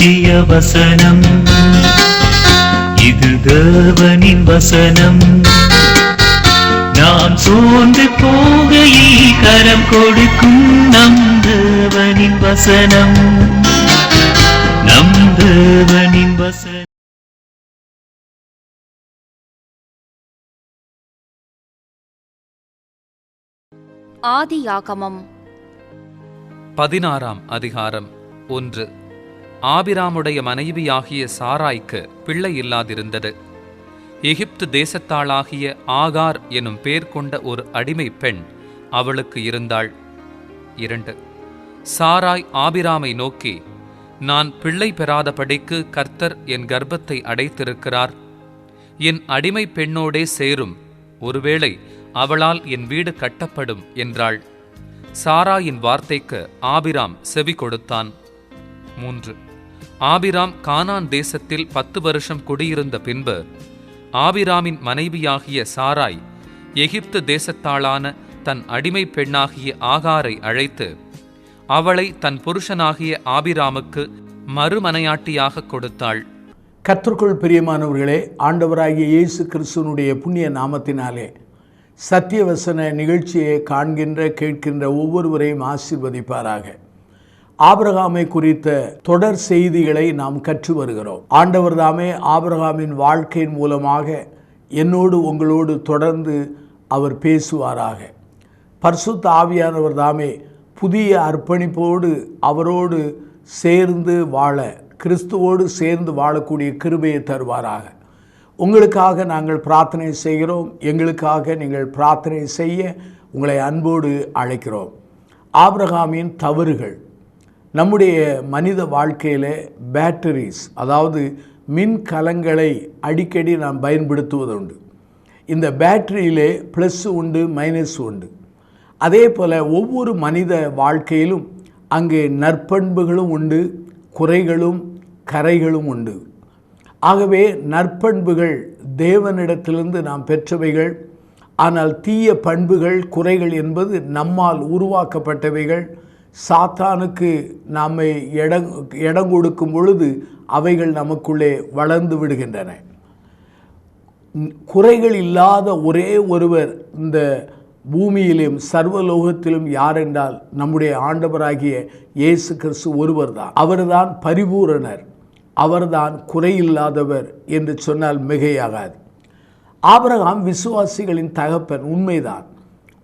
சத்திய வசனம், இது தேவனின் வசனம். நாம் சோர்ந்து போகையில் கரம் கொடுக்கும் நம் தேவனின் வசனம், நம் தேவனின் வசனம். ஆதியாகமம் 16ஆம் அதிகாரம். 1. ஆபிராமுடைய மனைவியாகிய சாராய்க்கு பிள்ளை இல்லாதிருந்தது. எகிப்து தேசத்தாளாகிய ஆகார் எனும் பேர் கொண்ட ஒரு அடிமை பெண் அவளுக்கு இருந்தாள். 2. சாராய் ஆபிராமை நோக்கி, நான் பிள்ளை பெறாதபடிக்கு கர்த்தர் என் கர்ப்பத்தை அடைத்திருக்கிறார். என் அடிமை பெண்ணோடே சேரும், ஒருவேளை அவளால் என் வீடு கட்டப்படும் என்றாள். சாராயின் வார்த்தைக்கு ஆபிராம் செவி கொடுத்தான். 3. ஆபிராம் கானான் தேசத்தில் 10 வருஷம் குடியிருந்த பின்பு ஆபிராமின் மனைவியாகிய சாராய் எகிப்து தேசத்தாளான தன் அடிமை பெண்ணாகிய ஆகாரை அழைத்து அவளை தன் புருஷனாகிய ஆபிராமுக்கு மறுமனையாட்டியாக கொடுத்தாள். கர்த்தருக்குள் பிரியமானவர்களே, ஆண்டவராகிய இயேசு கிறிஸ்துவனுடைய புண்ணிய நாமத்தினாலே சத்தியவசன நிகழ்ச்சியை காண்கின்ற கேட்கின்ற ஒவ்வொருவரையும் ஆசீர்வதிப்பாராக. ஆபிரகாமை குறித்த தொடர் செய்திகளை நாம் கற்று வருகிறோம். ஆண்டவர் தாமே ஆபிரகாமின் வாழ்க்கையின் மூலமாக என்னோடு உங்களோடு தொடர்ந்து அவர் பேசுவாராக. பரிசுத்த ஆவியானவர் தாமே புதிய அர்ப்பணிப்போடு அவரோடு சேர்ந்து வாழ, கிறிஸ்துவோடு சேர்ந்து வாழக்கூடிய கிருபையை தருவாராக. உங்களுக்காக நாங்கள் பிரார்த்தனை செய்கிறோம். எங்களுக்காக நீங்கள் பிரார்த்தனை செய்ய உங்களை அன்போடு அழைக்கிறோம். ஆபிரகாமின் தவறுகள் நம்முடைய மனித வாழ்க்கையில் பேட்டரிஸ், அதாவது மின்கலங்களை அடிக்கடி நாம் பயன்படுத்துவதுண்டு. இந்த பேட்டரியிலே ப்ளஸ் உண்டு, மைனஸ் உண்டு. அதே போல் ஒவ்வொரு மனித வாழ்க்கையிலும் அங்கே நற்பண்புகளும் உண்டு, குறைகளும் கரைகளும் உண்டு. ஆகவே நற்பண்புகள் தேவனிடத்திலிருந்து நாம் பெற்றவைகள். ஆனால் தீய பண்புகள், குறைகள் என்பது நம்மால் உருவாக்கப்பட்டவைகள். சாத்தானுக்கு நாம் இடம் கொடுக்கும் பொழுது அவைகள் நமக்குள்ளே வளர்ந்து விடுகின்றன. குறைகள் இல்லாத ஒரே ஒருவர் இந்த பூமியிலும் சர்வலோகத்திலும் யார் என்றால் நம்முடைய ஆண்டவராகிய இயேசு கிறிஸ்து ஒருவர் தான். அவர்தான் பரிபூரணர், அவர்தான் குறையில்லாதவர் என்று சொன்னால் மிகையாகாது. ஆபிரகாம் விசுவாசிகளின் தகப்பன், உண்மைதான்.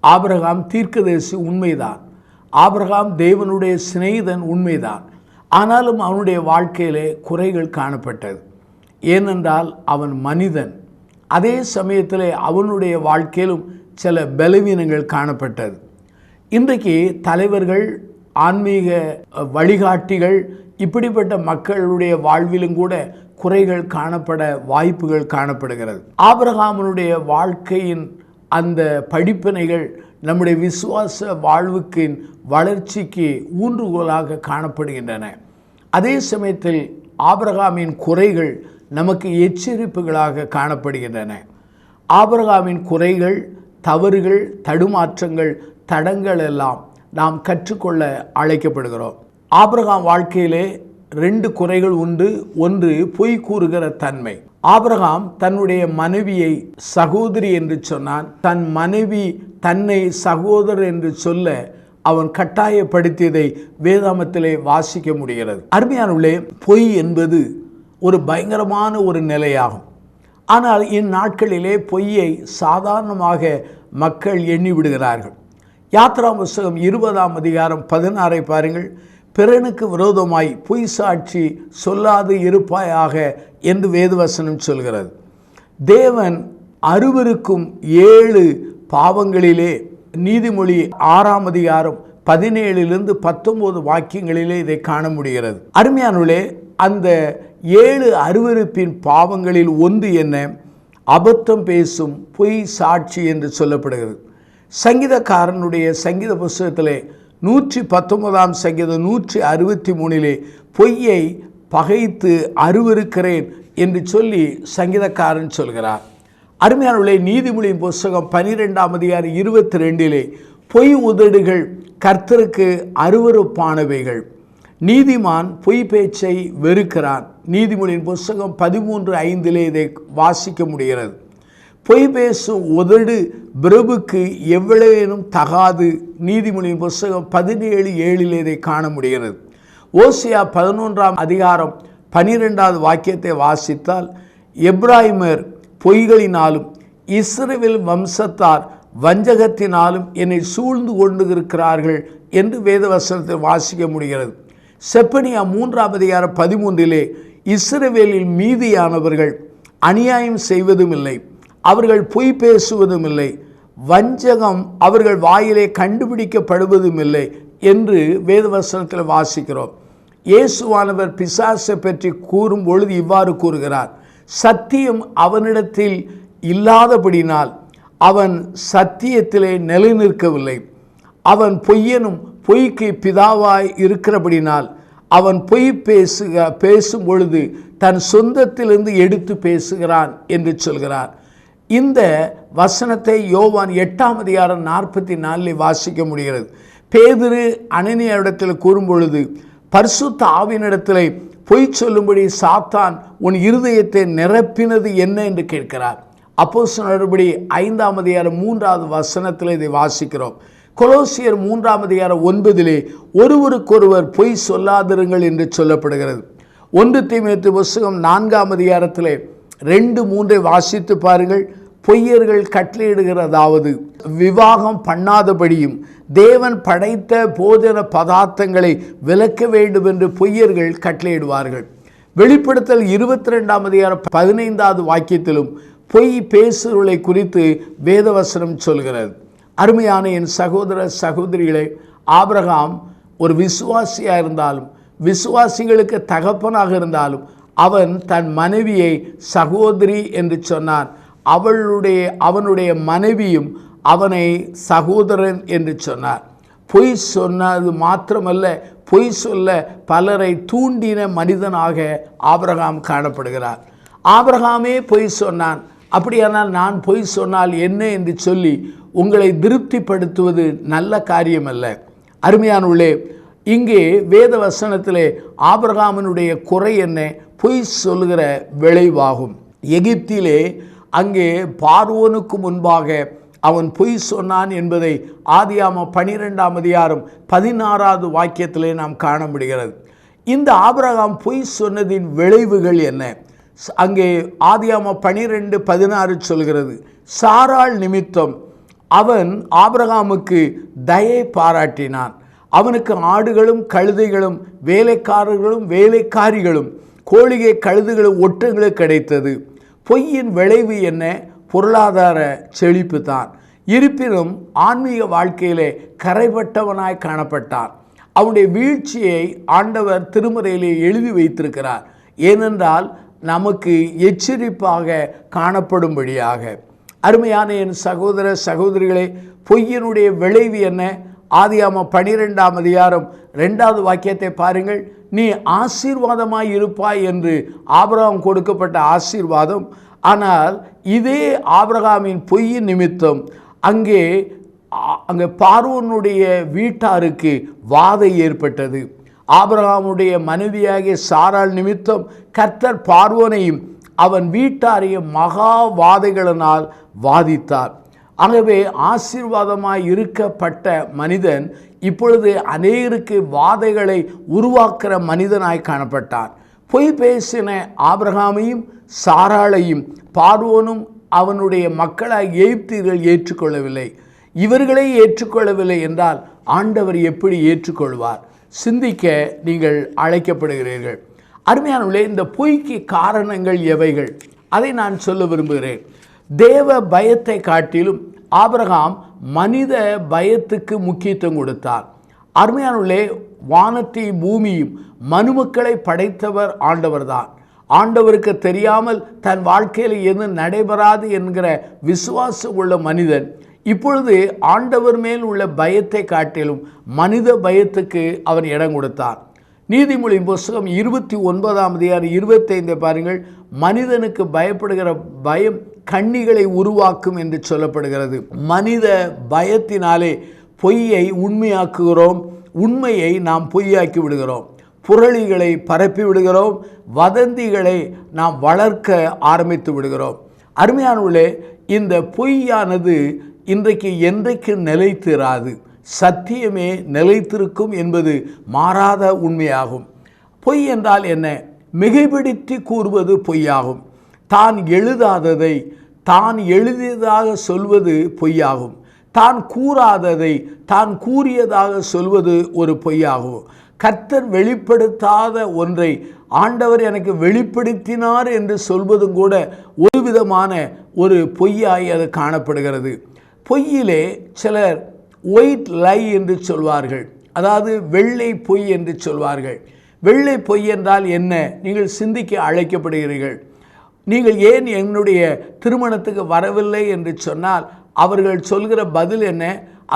ஆபிரகாம் தீர்க்கதரிசி, உண்மைதான். ஆபிரகாம் தேவனுடைய சிநேகிதன், உண்மைதான். ஆனாலும் அவனுடைய வாழ்க்கையிலே குறைகள் காணப்பட்டது. ஏனென்றால் அவன் மனிதன். அதே சமயத்தில் அவனுடைய வாழ்க்கையிலும் சில பலவீனங்கள் காணப்பட்டது. இன்றைக்கு தலைவர்கள், ஆன்மீக வழிகாட்டிகள், இப்படிப்பட்ட மக்களுடைய வாழ்விலும் கூட குறைகள் காணப்பட வாய்ப்புகள் காணப்படுகிறது. ஆபிரகாமனுடைய வாழ்க்கையின் அந்த படிப்பினைகள் நம்முடைய விசுவாச வாழ்வுக்கு வளர்ச்சிக்கு ஊன்றுகோலாக காணப்படுகின்றன. அதே சமயத்தில் ஆபிரகாமின் குறைகள் நமக்கு எச்சரிப்புகளாக காணப்படுகின்றன. ஆபிரகாமின் குறைகள், தவறுகள், தடுமாற்றங்கள், தடங்கள் எல்லாம் நாம் கற்றுக்கொள்ள அழைக்கப்படுகிறோம். ஆபிரகாம் வாழ்க்கையிலே 2 குறைகள் உண்டு. ஒன்று, பொய் கூறுகிற தன்மை. ஆபிரகாம் தன்னுடைய மனைவியை சகோதரி என்று சொன்னான். தன் மனைவி தன்னை சகோதரர் என்று சொல்ல அவன் கட்டாயப்படுத்தியதை வேதாமத்திலே வாசிக்க முடிகிறது. அருமையானவர்களே, பொய் என்பது ஒரு பயங்கரமான ஒரு நிலையாகும். ஆனால் இந்நாட்களிலே பொய்யை சாதாரணமாக மக்கள் எண்ணி விடுகிறார்கள். யாத்ரா புஸ்தகம் 20ஆம் அதிகாரம் 16 பாருங்கள். பிறனுக்கு விரோதமாய் பொய் சாட்சி சொல்லாது இருப்பாயாக என்று வேதவசனம் சொல்கிறது. தேவன் அருவருக்கும் 7 பாவங்களிலே நீதிமொழி 6ஆம் அதிகாரம் 17 to 19 வாக்கியங்களிலே இதை காண முடிகிறது. அருமையானவர்களே, அந்த 7 அருவருப்பின் பாவங்களில் ஒன்று என்ன? அபத்தம் பேசும் பொய் சாட்சி என்று சொல்லப்படுகிறது. சங்கீதக்காரனுடைய சங்கீத புஸ்தகத்திலே 119ஆம் சங்கீதம் 163 பொய்யை பகைத்து அருவருக்கிறேன் என்று சொல்லி சங்கீதக்காரன் சொல்கிறார். அருமையானவர்களே, நீதிமொழியின் புஸ்தகம் 12ஆம் அதிகாரம் 22 பொய் உதடுகள் கர்த்தருக்கு அருவருப்பானவைகள், நீதிமான் பொய் பேச்சை வெறுக்கிறான். நீதிமொழியின் புஸ்தகம் 13:5 இதை வாசிக்க முடிகிறது. பொய் பேசும் உதடு பிரபுக்கு எவ்வளவேனும் தகாது. நீதிமொழியின் புஸ்தகம் 17:7 இதை காண முடிகிறது. ஓசியா 11 12 வாக்கியத்தை வாசித்தால், எப்ராயிமர் பொய்களினாலும் இஸ்ரவேல் வம்சத்தார் வஞ்சகத்தினாலும் என்னை சூழ்ந்து கொண்டு இருக்கிறார்கள் என்று வேதவசனத்தில் வாசிக்க முடிகிறது. செப்பனியா 3:13 இஸ்ரவேலில் மீதியானவர்கள் அநியாயம் செய்வதும் இல்லை, அவர்கள் பொய் பேசுவதும் இல்லை, வஞ்சகம் அவர்கள் வாயிலே கண்டுபிடிக்கப்படுவதும் இல்லை என்று வேதவசனத்தில் வாசிக்கிறோம். இயேசுவானவர் பிசாசை பற்றி கூறும் பொழுது இவ்வாறு கூறுகிறார், சத்தியம் அவனிடத்தில் இல்லாதபடினால் அவன் சத்தியத்திலே நிலைநிற்கவில்லை. அவன் பொய்யனும் பொய்க்கு பிதாவாய் இருக்கிறபடினால் அவன் பொய் பேசும் பொழுது தன் சொந்தத்திலிருந்து எடுத்து பேசுகிறான் என்று சொல்கிறார். இந்த வசனத்தை யோவான் 8:44 வாசிக்க முடிகிறது. பேதுரு அனனியாவிடத்தில் கூறும் பொழுது, பரிசுத்த ஆவியினிடத்திலே பொய் சொல்லும்படி சாத்தான் உன் இருதயத்தை நிரப்பினது என்ன என்று கேட்கிறார். அப்போஸ்தலர் நடபடி 5:3 இதை வாசிக்கிறோம். கொலோசியர் 3:9 ஒருவருக்கொருவர் பொய் சொல்லாதிருங்கள் என்று சொல்லப்படுகிறது. 1 தீமோத்தேயு புஸ்தகம் 4 2-3 வாசித்து பாருங்கள். பொய்யர்கள் கட்டளையிடுகிறதாவது விவாகம் பண்ணாதபடியும் தேவன் படைத்த போஜன பதார்த்தங்களை விலக்க வேண்டும் என்று பொய்யர்கள் கட்டளையிடுவார்கள். வெளிப்படுத்தல் 22:15 வாக்கியத்திலும் பொய் பேசுகளை குறித்து வேதவசனம் சொல்கிறது. அருமையான என் சகோதர சகோதரிகளே, ஆபிரகாம் ஒரு விசுவாசியாக இருந்தாலும், விசுவாசிகளுக்கு தகப்பனாக இருந்தாலும், அவன் தன் மனைவியை சகோதரி என்று சொன்னான். அவனுடைய மனைவியும் அவனை சகோதரன் என்று சொன்னார். பொய் சொன்னது மாத்திரமல்ல, பொய் சொல்ல பலரை தூண்டின மனிதனாக ஆபிரகாம் காணப்படுகிறார். ஆபிரகாமே பொய் சொன்னான். அப்படியானால் நான் பொய் சொன்னால் என்ன என்று சொல்லி உங்களை திருப்திப்படுத்துவது நல்ல காரியமல்ல. அருமையானவர்களே, இங்கே வேத வசனத்திலே ஆபிரகாமினுடைய குறை என்ன? பொய் சொல்லுகிற விளைவாகும். எகிப்திலே அங்கே பார்வோனுக்கு முன்பாக அவன் பொய் சொன்னான் என்பதை ஆதியாகமம் 12:16 வாக்கியத்திலே நாம் காண முடிகிறது. இந்த ஆபிரகாம் பொய் சொன்னதின் விளைவுகள் என்ன? அங்கே ஆதியாகமம் 12:16 சொல்கிறது, சாராள் நிமித்தம் அவன் ஆபிரகாமுக்கு தயை பாராட்டினான். அவனுக்கு ஆடுகளும் கழுதைகளும் வேலைக்காரர்களும் வேலைக்காரிகளும் கோழிகை கழுதுகளும் ஒட்டங்களும் கிடைத்தது. பொய்யின் விளைவு என்ன? பொருளாதார செழிப்பு தான். இருப்பினும் ஆன்மீக வாழ்க்கையிலே கரைப்பட்டவனாய் காணப்பட்டான். அவனுடைய வீழ்ச்சியை ஆண்டவர் திருமறையிலே எழுதி வைத்திருக்கிறார். ஏனென்றால் நமக்கு எச்சரிப்பாக காணப்படும்படியாக. அருமையான என் சகோதர சகோதரிகளே, பொய்யினுடைய விளைவு என்ன? ஆதியாகமம் 12:2 வாக்கியத்தை பாருங்கள். நீ ஆசீர்வாதமாய் இருப்பாய் என்று ஆபிரகாம் கொடுக்கப்பட்ட ஆசீர்வாதம். ஆனால் இதே ஆபிரகாமின் பொய்யின் நிமித்தம் அங்கே பார்வோனுடைய வீட்டாருக்கு வாதை ஏற்பட்டது. ஆபிரகாமுடைய மனைவியாகிய சாராள் நிமித்தம் கர்த்தர் பார்வோனையும் அவன் வீட்டாரையும் மகா வாதைகளினால் வாதித்தார். ஆகவே ஆசீர்வாதமாய் இருக்கப்பட்ட மனிதன் இப்பொழுது அநேகருக்கு வாதைகளை உருவாக்குற மனிதனாய் காணப்பட்டார். பொய் பேசின ஆபிரகாமையும் சாராளையும் பார்வோனும் அவனுடைய மக்களாய் எகிப்தியர்கள் ஏற்றுக்கொள்ளவில்லை. இவர்களை ஏற்றுக்கொள்ளவில்லை என்றால் ஆண்டவர் எப்படி ஏற்றுக்கொள்வார்? சிந்திக்க நீங்கள் அழைக்கப்படுகிறீர்கள். அருமையானவர்களே, இந்த பொய்க்கு காரணங்கள் எவைகள்? அதை நான் சொல்ல விரும்புகிறேன். தேவ பயத்தை காட்டிலும் ஆபிரகாம் மனித பயத்துக்கு முக்கியத்துவம் கொடுத்தார். அருமையானவர்களே, வானத்தையும் பூமியும் மனுமக்களை படைத்தவர் ஆண்டவர்தான். ஆண்டவருக்கு தெரியாமல் தன் வாழ்க்கையில் எது நடைபெறாது என்கிற விசுவாசம் உள்ள மனிதன் இப்பொழுது ஆண்டவர் மேல் உள்ள பயத்தை காட்டிலும் மனித பயத்துக்கு அவன் இடம் கொடுத்தார். நீதிமொழியின் புஸ்தகம் 29:25 பாருங்கள். மனிதனுக்கு பயப்படுகிற பயம் கண்ணிகளை உருவாக்கும் என்று சொல்லப்படுகிறது. மனித பயத்தினாலே பொய்யை உண்மையாக்குகிறோம், உண்மையை நாம் பொய்யாக்கி விடுகிறோம். புரளிகளை பரப்பி விடுகிறோம், வதந்திகளை நாம் வளர்க்க ஆரம்பித்து விடுகிறோம். அருமையானவர்களே, இந்த பொய்யானது இன்றைக்கு என்றைக்கு நிலைத்திராது, சத்தியமே நிலைத்திருக்கும் என்பது மாறாத உண்மையாகும். பொய் என்றால் என்ன? மிகைப்படுத்தி கூறுவது பொய்யாகும். தான் எழுதாததை தான் எழுதியதாக சொல்வது பொய்யாகும். தான் கூறாததை தான் கூறியதாக சொல்வது ஒரு பொய்யாகும். கர்த்தர் வெளிப்படுத்தாத ஒன்றை ஆண்டவர் எனக்கு வெளிப்படுத்தினார் என்று சொல்வதும் கூட ஒரு விதமான ஒரு பொய்யாய் அது காணப்படுகிறது. பொய்யிலே சிலர் ஒயிட் லை என்று சொல்வார்கள், அதாவது வெள்ளை பொய் என்று சொல்வார்கள். வெள்ளை பொய் என்றால் என்ன? நீங்கள் சிந்திக்க அழைக்கப்படுகிறீர்கள். நீங்கள் ஏன் என்னுடைய திருமணத்துக்கு வரவில்லை என்று சொன்னால் அவர்கள் சொல்கிற பதில் என்ன?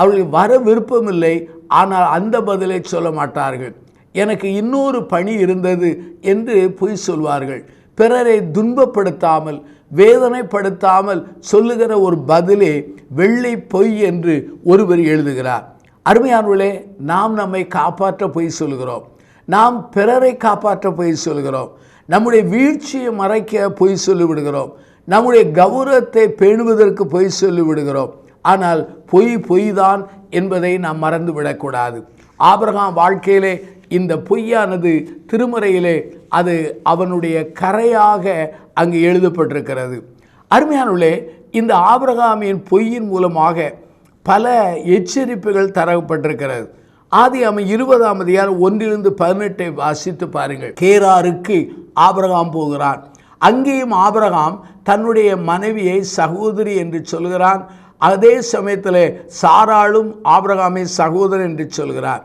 அவர்கள் வர விருப்பமில்லை, ஆனால் அந்த பதிலை சொல்ல மாட்டார்கள். எனக்கு இன்னொரு பணி இருந்தது என்று பொய் சொல்வார்கள். பிறரை துன்பப்படுத்தாமல் வேதனைப்படுத்தாமல் சொல்லுகிற ஒரு பதிலே வெள்ளை பொய் என்று ஒருவர் எழுதுகிறார். அருமையானவர்களே, நாம் நம்மை காப்பாற்ற பொய் சொல்கிறோம், நாம் பிறரை காப்பாற்ற பொய் சொல்கிறோம், நம்முடைய வீழ்ச்சியை மறைக்க பொய் சொல்லிவிடுகிறோம், நம்முடைய கௌரவத்தை பேணுவதற்கு பொய் சொல்லிவிடுகிறோம். ஆனால் பொய் தான் என்பதை நாம் மறந்து விடக்கூடாது. ஆபிரகாம் வாழ்க்கையிலே இந்த பொய்யானது திருமறையிலே அது அவனுடைய கரையாக அங்கு எழுதப்பட்டிருக்கிறது. அருமையானவர்களே, இந்த ஆபிரகாமின் பொய்யின் மூலமாக பல எச்சரிப்புகள் தரப்பட்டிருக்கிறது. ஆதியாகமம் 20ஆம் அதிகாரம் 1-18 வாசித்து பாருங்கள். கேராருக்கு ஆபிரகாம் போகிறான். அங்கேயும் ஆபிரகாம் தன்னுடைய மனைவியை சகோதரி என்று சொல்கிறான். அதே சமயத்தில் சாராளும் ஆபிரகாமை சகோதரன் என்று சொல்கிறார்.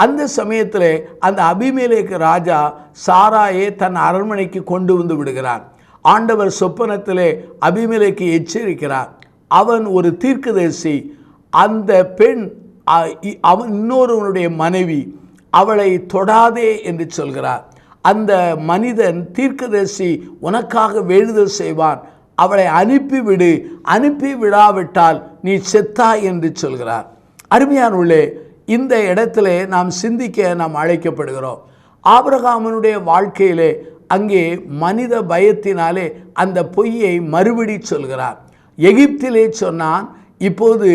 அந்த சமயத்தில் அந்த அபிமெலேக்கு ராஜா சாராயை தன் அரண்மனைக்கு கொண்டு வந்து விடுகிறான். ஆண்டவர் சொப்பனத்திலே அபிமெலேக்கு எச்சரிக்கிறார். அவன் ஒரு தீர்க்கதரிசி. அந்த பெண் அவன் இன்னொருவனுடைய மனைவி, அவளை தொடாதே என்று சொல்கிறார். அந்த மனிதன் தீர்க்கதரிசி உனக்காக வேண்டுதல் செய்வான், அவளை அனுப்பிவிடு, அனுப்பி விடாவிட்டால் நீ செத்தாய் என்று சொல்கிறார். அருமையானவர்களே, இந்த இடத்திலே நாம் சிந்திக்க நாம் அழைக்கப்படுகிறோம். ஆபிரகாமனுடைய வாழ்க்கையிலே அங்கே மனித பயத்தினாலே அந்த பொய்யை மறுபடி சொல்கிறார். எகிப்திலே சொன்னான், இப்போது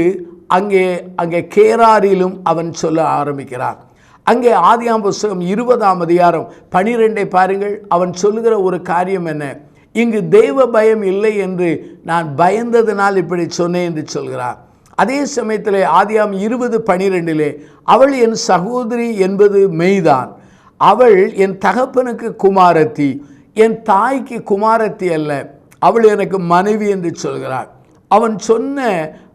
அங்கே கேராரிலும் அவன் சொல்ல ஆரம்பிக்கிறான். அங்கே ஆதியாகமம் புத்தகம் 20ஆம் அதிகாரம் 12 பாருங்கள். அவன் சொல்லுகிற ஒரு காரியம் என்ன? இங்கு தெய்வ பயம் இல்லை என்று நான் பயந்ததினால் இப்படி சொன்னேன் என்று சொல்கிறார். அதே சமயத்தில் ஆதியாகமம் 20:12 அவள் என் சகோதரி என்பது மெய்தான், அவள் என் தகப்பனுக்கு குமாரத்தி, என் தாய்க்கு குமாரத்தி அல்ல, அவள் எனக்கு மனைவி என்று சொல்கிறார். அவன் சொன்ன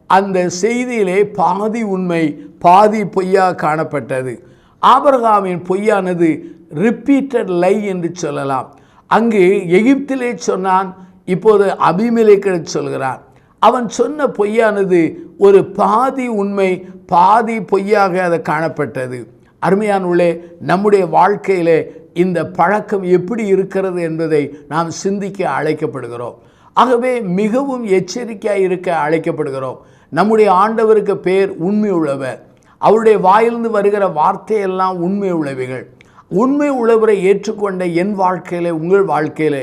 அந்த செய்தியிலே பாதி உண்மை பாதி பொய்யா காணப்பட்டது. ஆபிரகாமின் பொய்யானது ரிப்பீட்டட் லை என்று சொல்லலாம். அங்கு எகிப்திலே சொன்னான், இப்போது அபிமெலேக்கு சொல்கிறான். அவன் சொன்ன பொய்யானது ஒரு பாதி உண்மை பாதி பொய்யாக அது காணப்பட்டது. அருமையானவர்களே, நம்முடைய வாழ்க்கையிலே இந்த பழக்கம் எப்படி இருக்கிறது என்பதை நாம் சிந்திக்க அழைக்கப்படுகிறோம். ஆகவே மிகவும் எச்சரிக்கையாக இருக்க அழைக்கப்படுகிறோம். நம்முடைய ஆண்டவருக்கு பேர் உண்மை உள்ளவர். அவருடைய வாயிலிருந்து வருகிற வார்த்தையெல்லாம் உண்மை உள்ளவைகள். உண்மை உள்ளவரை ஏற்றுக்கொண்ட என் வாழ்க்கையிலே உங்கள் வாழ்க்கையிலே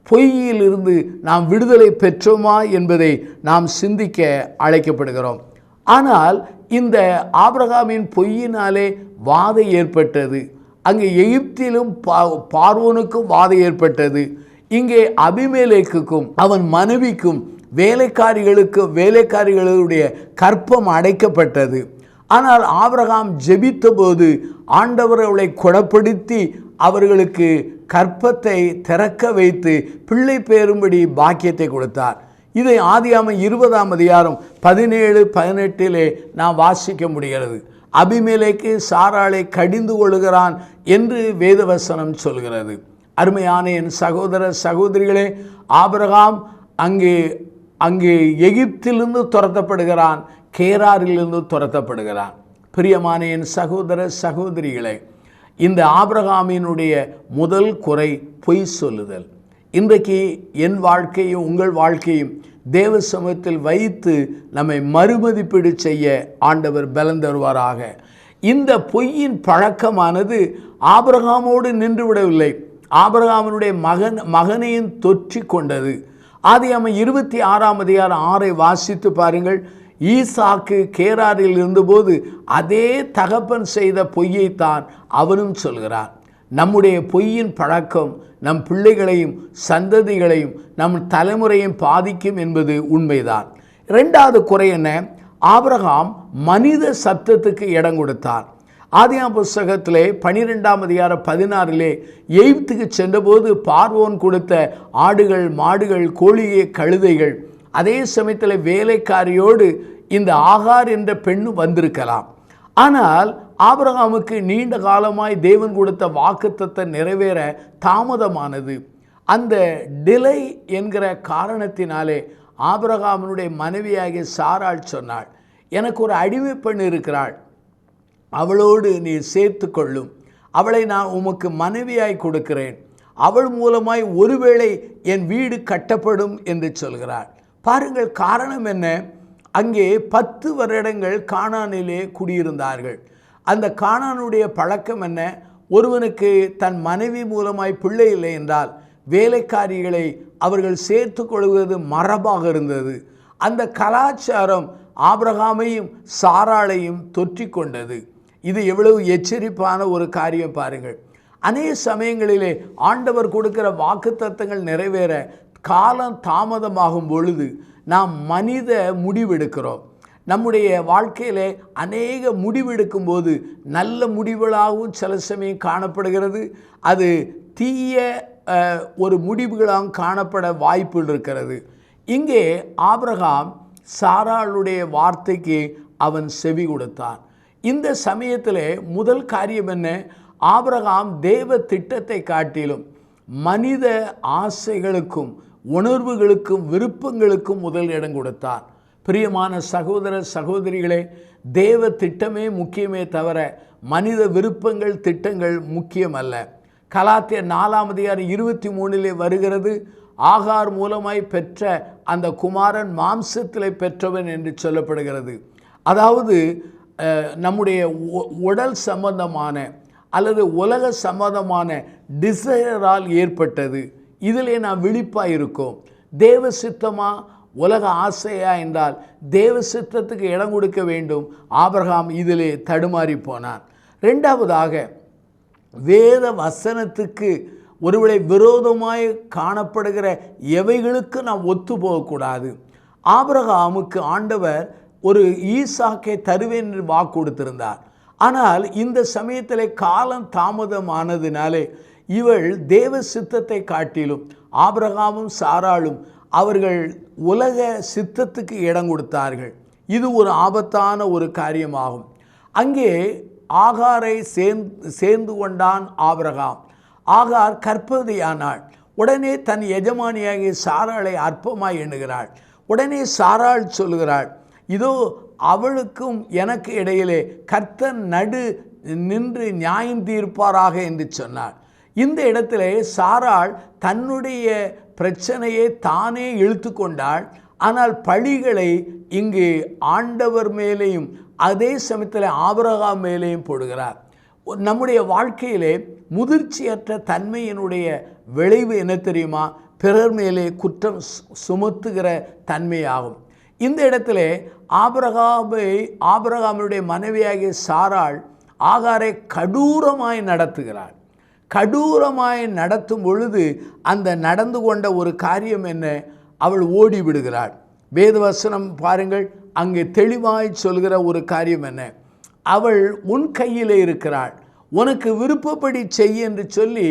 பொய்யிலிருந்து நாம் விடுதலை பெற்றோமா என்பதை நாம் சிந்திக்க அழைக்கப்படுகிறோம். ஆனால் இந்த ஆபிரகாமின் பொய்யினாலே வாதை ஏற்பட்டது. அங்கே எகிப்திலும் பார்வோனுக்கும் வாதை ஏற்பட்டது. இங்கே அபிமெலேக்குக்கும் அவன் மனைவிக்கும் வேலைக்காரிகளுடைய கற்பம் அடைக்கப்பட்டது. ஆனால் ஆபிரகாம் ஜெபித்த போது ஆண்டவர் அவளை குணப்படுத்தி அவர்களுக்கு கற்பத்தை திறக்க வைத்து பிள்ளை பேரும்படி பாக்கியத்தை கொடுத்தார். இதை ஆதியாகமம் 20ஆம் அதிகாரம் 17-18 நாம் வாசிக்க முடிகிறது. அபிமெலேக்கு சாராளை கடிந்து கொள்கிறான் என்று வேதவசனம் சொல்கிறது. அருமையான என் சகோதர சகோதரிகளே, ஆபிரகாம் அங்கே எகிப்திலிருந்து துரத்தப்படுகிறான், கேராரிலிருந்து துரத்தப்படுகிறான். பிரியமான என் சகோதர சகோதரிகளே, இந்த ஆபிரகாமினுடைய முதல் குறை பொய் சொல்லுதல். இன்றைக்கு என் வாழ்க்கையும் உங்கள் வாழ்க்கையும் தேவ சமூகத்தில் வைத்து நம்மை மறுமதிப்பீடு செய்ய ஆண்டவர் பலன் தருவாராக. இந்த பொய்யின் பழக்கமானது ஆபிரகாமோடு நின்று விடவில்லை, ஆபிரகாமினுடைய மகனையும் தொற்றி கொண்டது. ஆதியாகமம் 26:6 வாசித்து பாருங்கள். ஈசாக்கு கேராரில் இருந்தபோது அதே தகப்பன் செய்த பொய்யைத்தான் அவனும் சொல்கிறான். நம்முடைய பொய்யின் பழக்கம் நம் பிள்ளைகளையும் சந்ததிகளையும் நம் தலைமுறையும் பாதிக்கும் என்பது உண்மைதான். இரண்டாவது குறை என்ன? ஆபிரகாம் மனித சத்தத்துக்கு இடம் கொடுத்தார். ஆதியாகமம் புஸ்தகத்திலே 12:16 எகிப்துக்கு சென்றபோது பார்வோன் கொடுத்த ஆடுகள், மாடுகள், கோழியை, கழுதைகள், அதே சமயத்தில் வேலைக்காரியோடு இந்த ஆகார் என்ற பெண்ணு வந்திருக்கலாம். ஆனால் ஆபிரகாமுக்கு நீண்ட காலமாய் தேவன் கொடுத்த வாக்குத்தத்தம் நிறைவேற தாமதமானது. அந்த டிலே என்கிற காரணத்தினாலே ஆபிரகாமினுடைய மனைவியாகிய சாராள் சொன்னாள், எனக்கு ஒரு அடிமை பெண் இருக்கிறாள், அவளோடு நீ சேர்த்து கொள்ளும், அவளை நான் உமக்கு மனைவியாய் கொடுக்கிறேன், அவள் மூலமாய் ஒருவேளை என் வீடு கட்டப்படும் என்று சொல்கிறாள். பாருங்கள், காரணம் என்ன? அங்கே 10 வருடங்கள் கானானிலே குடியிருந்தார்கள். அந்த கானானுடைய பழக்கம் என்ன? ஒருவனுக்கு தன் மனைவி மூலமாய் பிள்ளை இல்லை என்றால் வேலைக்காரிகளை அவர்கள் சேர்த்து கொள்வது மரபாக இருந்தது. அந்த கலாச்சாரம் ஆபிரகாமையும் சாராளையும் தொற்றி கொண்டது. இது எவ்வளவு எச்சரிப்பான ஒரு காரியம் பாருங்கள். அநேக சமயங்களிலே ஆண்டவர் கொடுக்கிற வாக்குத்தத்தங்கள் நிறைவேற காலம் தாமதமாகும் பொழுது நாம் மனித முடிவெடுக்கிறோம். நம்முடைய வாழ்க்கையிலே அநேக முடிவெடுக்கும் போது நல்ல முடிவுகளாகவும் சில சமயம் காணப்படுகிறது, அது தீய ஒரு முடிவுகளாகவும் காணப்பட வாய்ப்புகள் இருக்கிறது. இங்கே ஆபிரகாம் சாராளுடைய வார்த்தைக்கு அவன் செவி கொடுத்தான். இந்த சமயத்தில் முதல் காரியம் என்ன? ஆபிரகாம் தேவ திட்டத்தை காட்டிலும் மனித ஆசைகளுக்கும் உணர்வுகளுக்கும் விருப்பங்களுக்கும் முதல் இடம் கொடுத்தார். பிரியமான சகோதர சகோதரிகளே, தேவ திட்டமே முக்கியமே தவிர மனித விருப்பங்கள் திட்டங்கள் முக்கியம் அல்ல. கலாத்தியர் 4:23 வருகிறது, ஆகார் மூலமாய் பெற்ற அந்த குமாரன் மாம்சத்திலே பெற்றவன் என்று சொல்லப்படுகிறது. அதாவது நம்முடைய உடல் சம்பந்தமான அல்லது உலக சம்பந்தமான டிசையரால் ஏற்பட்டது. இதிலே நாம் விழிப்பாக இருக்கோம். தேவ சித்தமா உலக ஆசையா என்றால் தேவ சித்தத்துக்கு இடம் கொடுக்க வேண்டும். ஆபிரகாம் இதிலே தடுமாறி போனான். இரண்டாவதாக, வேத வசனத்துக்கு ஒருவேளை விரோதமாய் காணப்படுகிற எவைகளுக்கு நாம் ஒத்து போகக்கூடாது. ஆபிரகாமுக்கு ஆண்டவர் ஒரு ஈசாக்கை தருவேன் என்று வாக்கு கொடுத்திருந்தார். ஆனால் இந்த சமயத்தில் காலம் தாமதமானதினாலே இவள் தேவ சித்தத்தை காட்டிலும் ஆபிரகாமும் சாராளும் அவர்கள் உலக சித்தத்துக்கு இடம் கொடுத்தார்கள். இது ஒரு ஆபத்தான ஒரு காரியமாகும். அங்கே ஆகாரை சேர்ந்து கொண்டான் ஆபிரகாம். ஆகார் கர்ப்பவதியானாள். உடனே தன் எஜமானியாகிய சாராளை அற்பமாய் எண்ணுகிறாள். உடனே சாராள் சொல்லுகிறாள், இதோ அவளுக்கும் எனக்கு இடையிலே கர்த்தர் நடு நின்று நியாயம் தீர்ப்பாராக என்று சொன்னாள். இந்த இடத்திலே சாராள் தன்னுடைய பிரச்சனையை தானே இழுத்து கொண்டாள். ஆனால் பழிகளை இங்கு ஆண்டவர் மேலேயும் அதே சமயத்தில் ஆபிரகாம் மேலேயும் போடுகிறார். நம்முடைய வாழ்க்கையிலே முதிர்ச்சியற்ற தன்மையினுடைய விளைவு என்ன தெரியுமா? பிறர் மேலே குற்றம் சுமத்துகிற தன்மையாகும். இந்த இடத்துல ஆபிரகாமுடைய மனைவியாகிய சாராள் ஆகாரை கடூரமாய் நடத்துகிறாள். கடூரமாய் நடத்தும் பொழுது அந்த நடந்து கொண்ட ஒரு காரியம் என்ன? அவள் ஓடி விடுகிறாள். வேதவசனம் பாருங்கள், அங்கே தெளிவாய் சொல்கிற ஒரு காரியம் என்ன? அவள் உன் கையிலே இருக்கிறாள், உனக்கு விருப்பப்படி செய் என்று சொல்லி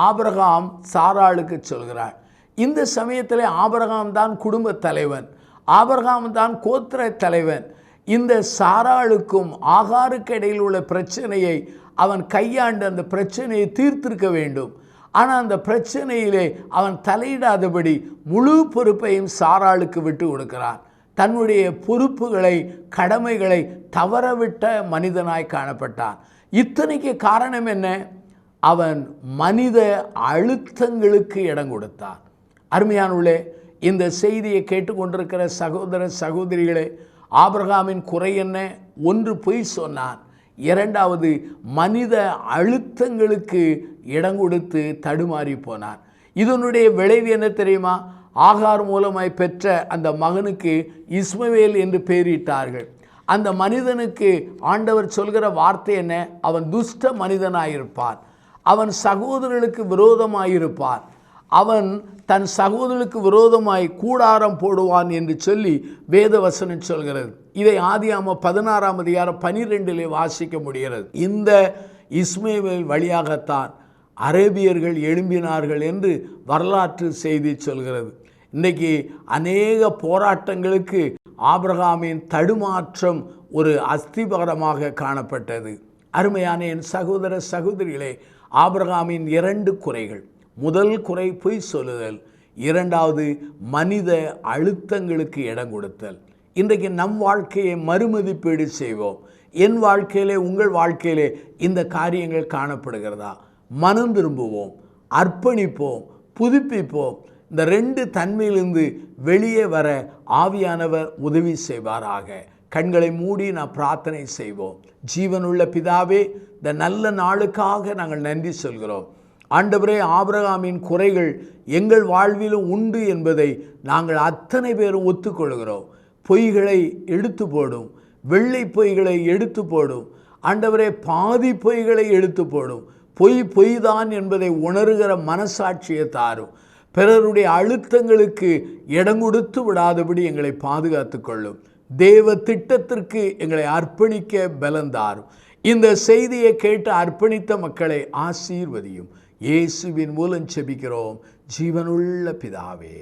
ஆபிரகாம் சாராளுக்கு சொல்கிறாள். இந்த சமயத்தில் ஆபிரகாம் தான் குடும்ப தலைவன், ஆபிரகாம் தான் கோத்திர தலைவன். இந்த சாராளுக்கும் ஆகாருக்கு இடையில் உள்ள பிரச்சனையை அவன் கையாண்டு அந்த பிரச்சனையை தீர்த்திருக்க வேண்டும். ஆனால் அந்த பிரச்சனையிலே அவன் தலையிடாதபடி முழு பொறுப்பையும் சாராளுக்கு விட்டு கொடுக்கிறான். தன்னுடைய பொறுப்புகளை கடமைகளை தவறவிட்ட மனிதனாய் காணப்பட்டான். இத்தனைக்கு காரணம் என்ன? அவன் மனித அழுத்தங்களுக்கு இடம் கொடுத்தான். அருமையானவர்களே, இந்த செய்தியை கேட்டுக்கொண்டிருக்கிற சகோதர சகோதரிகளே, ஆபிரகாமின் குறை என்ன? ஒன்று, பொய் சொன்னான். இரண்டாவது, மனித அழுத்தங்களுக்கு இடம் கொடுத்து தடுமாறி போனார். இதனுடைய விளைவு என்ன தெரியுமா? ஆகார் மூலமாய் பெற்ற அந்த மகனுக்கு இஸ்மவேல் என்று பெயரிட்டார்கள். அந்த மனிதனுக்கு ஆண்டவர் சொல்கிற வார்த்தை என்ன? அவன் துஷ்ட மனிதனாயிருப்பான், அவன் சகோதரர்களுக்கு விரோதமாயிருப்பான், அவன் தன் சகோதரனுக்கு விரோதமாய் கூடாரம் போடுவான் என்று சொல்லி வேதவசனம் சொல்கிறது. இதை ஆதியாகமம் 16:12 வாசிக்க முடிகிறது. இந்த இஸ்மவேல் வழியாகத்தான் அரேபியர்கள் எழும்பினார்கள் என்று வரலாற்று செய்தி சொல்கிறது. இன்றைக்கி அநேக போராட்டங்களுக்கு ஆபிரகாமின் தடுமாற்றம் ஒரு அஸ்திபாரமாக காணப்பட்டது. அருமையான என் சகோதர சகோதரிகளே, ஆபிரகாமின் 2 குறைகள். முதல் குறை பொய் சொல்லுதல், இரண்டாவது மனித அழுத்தங்களுக்கு இடம் கொடுத்தல். இன்றைக்கு நம் வாழ்க்கையை மறுமதிப்பீடு செய்வோம். என் வாழ்க்கையிலே, உங்கள் வாழ்க்கையிலே இந்த காரியங்கள் காணப்படுகிறதா? மனம் திரும்புவோம், அர்ப்பணிப்போம், புதுப்பிப்போம். இந்த 2 தன்மையிலிருந்து வெளியே வர ஆவியானவர் உதவி செய்வாராக. கண்களை மூடி நாம் பிரார்த்தனை செய்வோம். ஜீவனுள்ள பிதாவே, இந்த நல்ல நாளுக்காக நாங்கள் நன்றி சொல்கிறோம். ஆண்டவரே, ஆபிரகாமின் குறைகள் எங்கள் வாழ்விலும் உண்டு என்பதை நாங்கள் அத்தனை பேரும் ஒத்துக்கொள்கிறோம். பொய்களை எடுத்து போடும், வெள்ளை பொய்களை எடுத்து போடும். ஆண்டவரே, பாதி பொய்களை எடுத்து போடும். பொய் தான் என்பதை உணர்கிற மனசாட்சியை தாரும். பிறருடைய அழுத்தங்களுக்கு இடம் கொடுத்து விடாதபடி எங்களை பாதுகாத்து கொள்ளும். தேவ திட்டத்திற்கு எங்களை அர்ப்பணிக்க பலந்தாரும். இந்த செய்தியை கேட்டு அர்ப்பணித்த மக்களை ஆசீர்வதியும். இயேசுவின் மூலம் ஜெபிக்கிறோம் ஜீவனுள்ள பிதாவே.